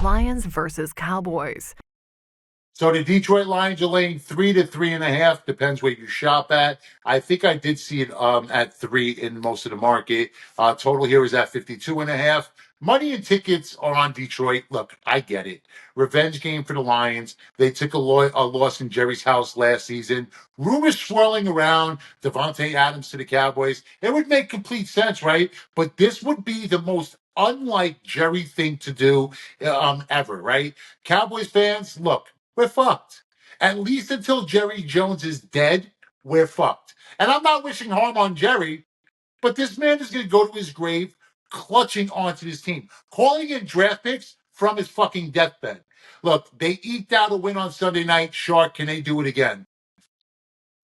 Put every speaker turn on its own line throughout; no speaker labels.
Lions versus Cowboys.
So the Detroit Lions are laying 3 to 3.5. Depends where you shop at. I think I did see it at 3 in most of the market. Total here is at 52.5. Money and tickets are on Detroit. Look, I get it. Revenge game for the Lions. They took a loss in Jerry's house last season. Rumors swirling around Devontae Adams to the Cowboys. It would make complete sense, right? But this would be the most unlike Jerry thing to do ever, right? Cowboys fans, look, we're fucked. At least until Jerry Jones is dead, we're fucked. And I'm not wishing harm on Jerry, but this man is going to go to his grave clutching onto this team, calling in draft picks from his fucking deathbed. Look, they eked out a win on Sunday night. Shark, can they do it again?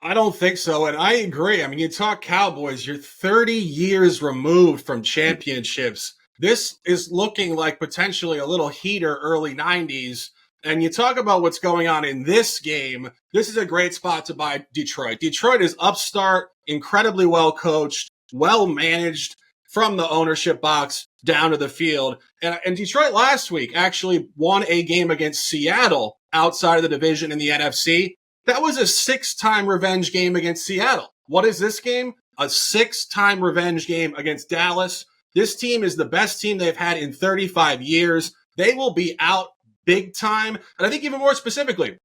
I don't think so, and I agree. I mean, you talk Cowboys, you're 30 years removed from championships. This is looking like potentially a little heater early 90s. And you talk about what's going on in this game, this is a great spot to buy Detroit. Detroit is upstart, incredibly well coached, well managed from the ownership box down to the field. And Detroit last week actually won a game against Seattle outside of the division in the NFC. That was a 6-time revenge game against Seattle. What is this game? A 6-time revenge game against Dallas. This team is the best team they've had in 35 years. They will be out big time. And I think even more specifically,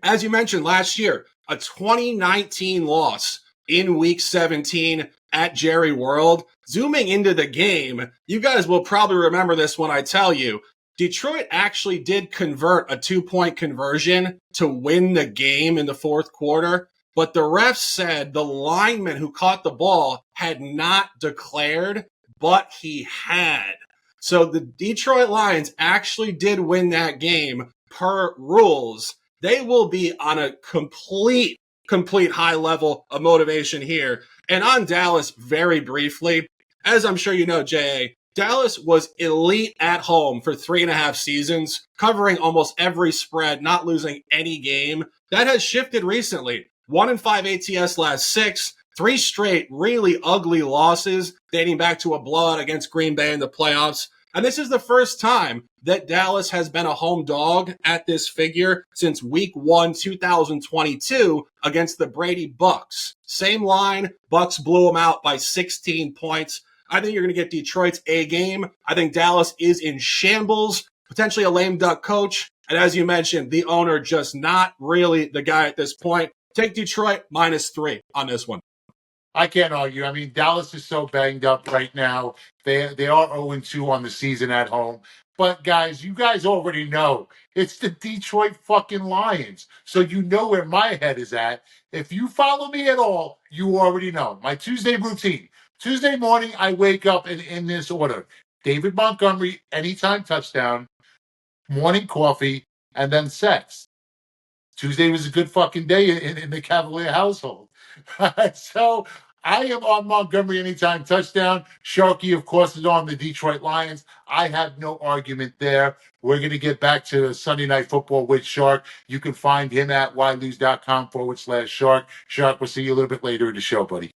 as you mentioned last year, a 2019 loss in week 17 at Jerry World. Zooming into the game, you guys will probably remember this when I tell you, Detroit actually did convert a 2-point conversion to win the game in the fourth quarter, but the refs said the lineman who caught the ball had not declared, but he had. So the Detroit Lions actually did win that game per rules. They will be on a complete high level of motivation here. And on Dallas, very briefly, as I'm sure you know, J.A., Dallas was elite at home for 3.5 seasons, covering almost every spread, not losing any game. That has shifted recently. 1-5 ATS last 6, 3 straight really ugly losses dating back to a blowout against Green Bay in the playoffs. And this is the first time that Dallas has been a home dog at this figure since week 1, 2022 against the Brady Bucks. Same line, Bucks blew them out by 16 points. I think you're going to get Detroit's A game. I think Dallas is in shambles, potentially a lame duck coach. And as you mentioned, the owner just not really the guy at this point. Take Detroit -3 on this one.
I can't argue. I mean, Dallas is so banged up right now. They are 0-2 on the season at home. But guys, you guys already know it's the Detroit fucking Lions. So you know where my head is at. If you follow me at all, you already know. My Tuesday routine. Tuesday morning, I wake up in this order. David Montgomery, anytime touchdown, morning coffee, and then sex. Tuesday was a good fucking day in the Cavalier household. So I am on Montgomery anytime touchdown. Sharky, of course, is on the Detroit Lions. I have no argument there. We're going to get back to Sunday Night Football with Shark. You can find him at ylose.com/Shark. Shark, we'll see you a little bit later in the show, buddy.